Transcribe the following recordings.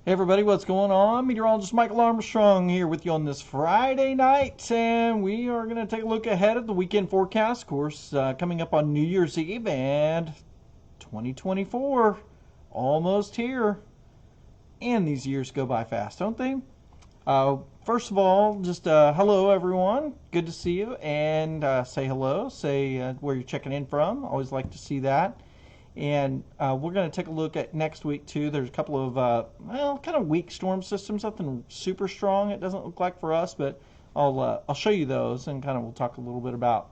Hey everybody, what's going on? Meteorologist Michael Armstrong here with you on this Friday night, and we are going to take a look ahead at the weekend forecast, of course, coming up on New Year's Eve, and 2024 almost here. And these years go by fast, don't they? First of all, just hello everyone. Good to see you, and say hello, say where you're checking in from. Always like to see that. And we're going to take a look at next week too. There's a couple of kind of weak storm systems, nothing super strong. It doesn't look like for us, but I'll show you those, and kind of we'll talk a little bit about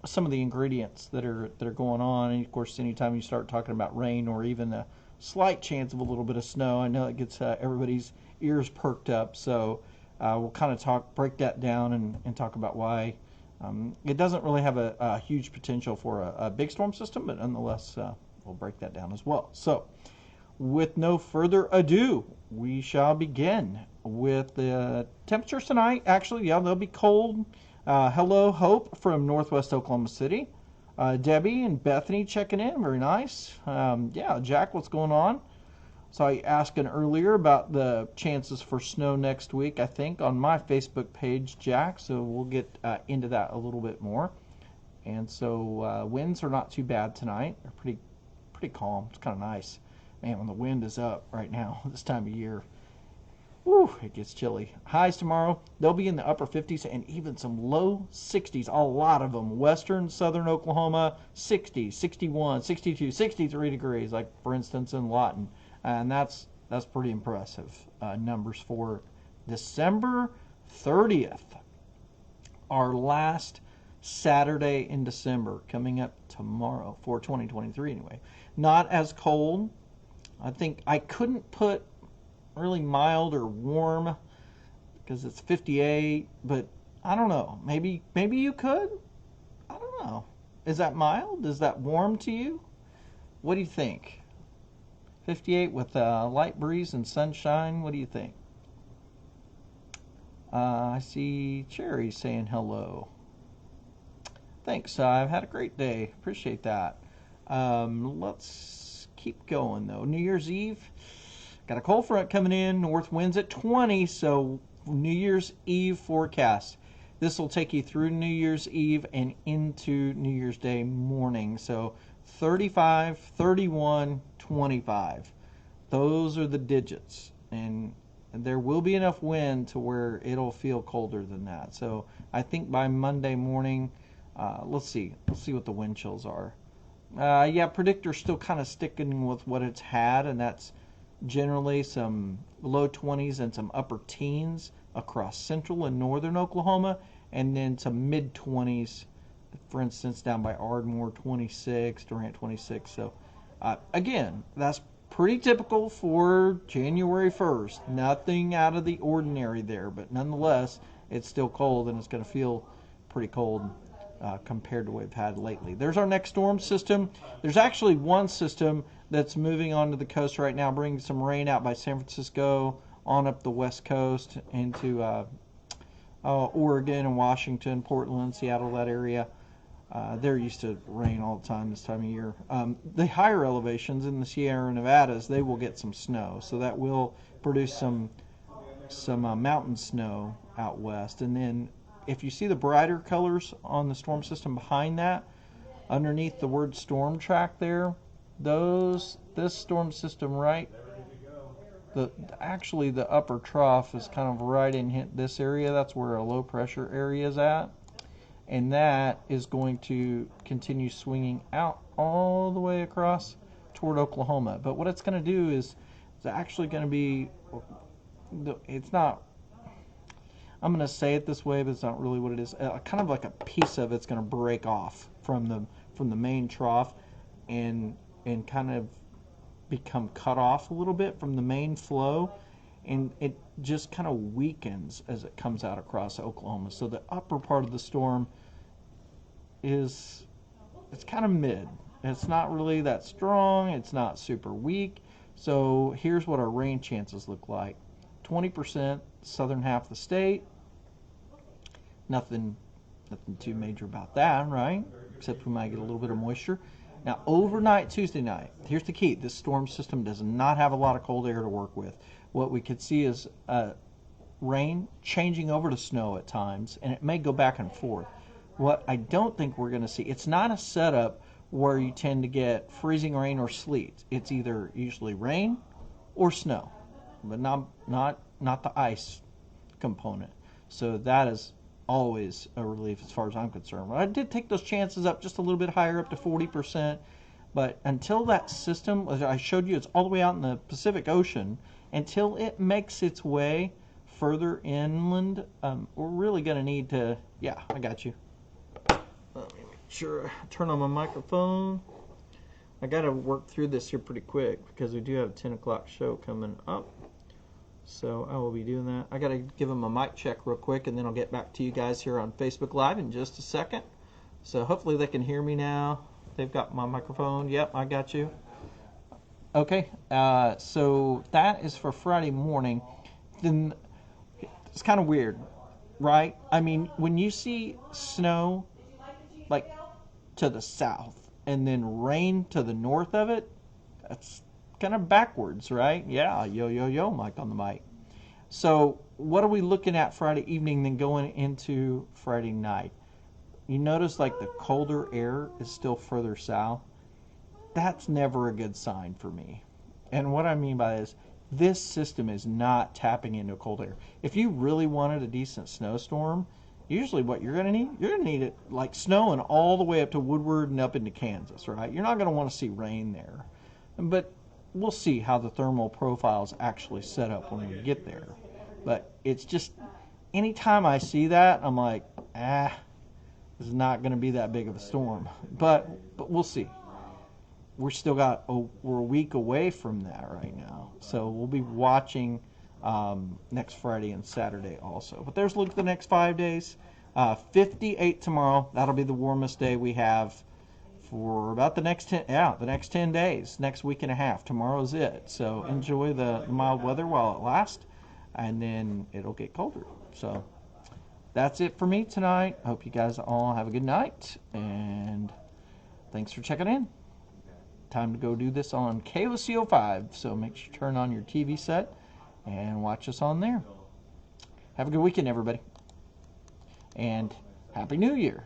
some of the ingredients that are going on. And of course, anytime you start talking about rain or even a slight chance of a little bit of snow, I know it gets everybody's ears perked up. So we'll kind of break that down, and talk about why. It doesn't really have a huge potential for a big storm system, but nonetheless, we'll break that down as well. So, with no further ado, we shall begin with the temperatures tonight. Actually, yeah, they'll be cold. Hello, Hope from Northwest Oklahoma City. Debbie and Bethany checking in. Very nice. Yeah, Jack, what's going on? So I asked earlier about the chances for snow next week, I think, on my Facebook page, Jack. So we'll get into that a little bit more. And so winds are not too bad tonight. They're pretty calm. It's kind of nice. Man, when the wind is up right now, this time of year, whew, it gets chilly. Highs tomorrow, they'll be in the upper 50s and even some low 60s. A lot of them. Western, southern Oklahoma, 60, 61, 62, 63 degrees, like, for instance, in Lawton. And that's pretty impressive numbers for December 30th, our last Saturday in December, coming up tomorrow for 2023 anyway. Not as cold. I think I couldn't put really mild or warm because it's 58, but I don't know. Maybe you could? I don't know. Is that mild? Is that warm to you? What do you think? 58 with a light breeze and sunshine. What do you think? I see Cherry saying hello. Thanks. I've had a great day. Appreciate that. Let's keep going, though. New Year's Eve. Got a cold front coming in. North winds at 20. So New Year's Eve forecast. This will take you through New Year's Eve and into New Year's Day morning. So 35, 31, 25. Those are the digits, and there will be enough wind to where it'll feel colder than that. So I think by Monday morning, let's see what the wind chills are. Yeah, predictor's still kind of sticking with what it's had, and that's generally some low 20s and some upper teens across central and northern Oklahoma, and then some mid 20s, for instance, down by Ardmore 26, Durant 26. So again, that's pretty typical for January 1st. Nothing out of the ordinary there, but nonetheless, it's still cold, and it's going to feel pretty cold compared to what we've had lately. There's our next storm system. There's actually one system that's moving onto the coast right now, bringing some rain out by San Francisco, on up the west coast into Oregon and Washington, Portland, Seattle, that area. They're used to rain all the time this time of year. The higher elevations in the Sierra Nevadas, they will get some snow, so that will produce some mountain snow out west. And then if you see the brighter colors on the storm system behind that, underneath the word storm track there, this storm system right, actually the upper trough is kind of right in this area. That's where a low pressure area is at. And that is going to continue swinging out all the way across toward Oklahoma. But what it's going to do is it's actually going to be, it's not, I'm going to say it this way, but it's not really what it is. Kind of like a piece of it's going to break off from the main trough and kind of become cut off a little bit from the main flow. And it just kind of weakens as it comes out across Oklahoma. So the upper part of the storm it's kind of mid. It's not really that strong. It's not super weak. So here's what our rain chances look like. 20% southern half of the state. Nothing too major about that, right? Except we might get a little bit of moisture. Now, overnight Tuesday night, here's the key. This storm system does not have a lot of cold air to work with. What we could see is rain changing over to snow at times, and it may go back and forth. What I don't think we're going to see, it's not a setup where you tend to get freezing rain or sleet. It's either usually rain or snow, but not the ice component. So that is always a relief as far as I'm concerned. But I did take those chances up just a little bit higher, up to 40%. But until that system, as I showed you, it's all the way out in the Pacific Ocean, until it makes its way further inland, we're really going to need to, yeah, I got you. Let me make sure I turn on my microphone. I got to work through this here pretty quick because we do have a 10 o'clock show coming up. So I will be doing that. I got to give them a mic check real quick, and then I'll get back to you guys here on Facebook Live in just a second. So hopefully they can hear me now. They've got my microphone. Yep, I got you. Okay, so that is for Friday morning. Then it's kind of weird, right? I mean, when you see snow like to the south and then rain to the north of it, that's kind of backwards, right? Yeah, yo, Mike on the mic. So what are we looking at Friday evening then going into Friday night? You notice like the colder air is still further south. That's never a good sign for me. And what I mean by this system is not tapping into cold air. If you really wanted a decent snowstorm, usually what you're going to need it like snowing all the way up to Woodward and up into Kansas, right? You're not going to want to see rain there. But we'll see how the thermal profile is actually set up when we get there. But it's just, anytime I see that, I'm like, it's not going to be that big of a storm. But we'll see. We're a week away from that right now. So we'll be watching next Friday and Saturday also. But there's a look at the next 5 days. 58 tomorrow. That'll be the warmest day we have for about the next 10 days, next week and a half. Tomorrow's it. So enjoy the mild weather while it lasts, and then it'll get colder. So that's it for me tonight. Hope you guys all have a good night, and thanks for checking in. Time to go do this on KOCO5, so make sure you turn on your TV set and watch us on there. Have a good weekend, everybody, and Happy New Year.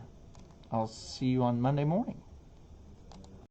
I'll see you on Monday morning.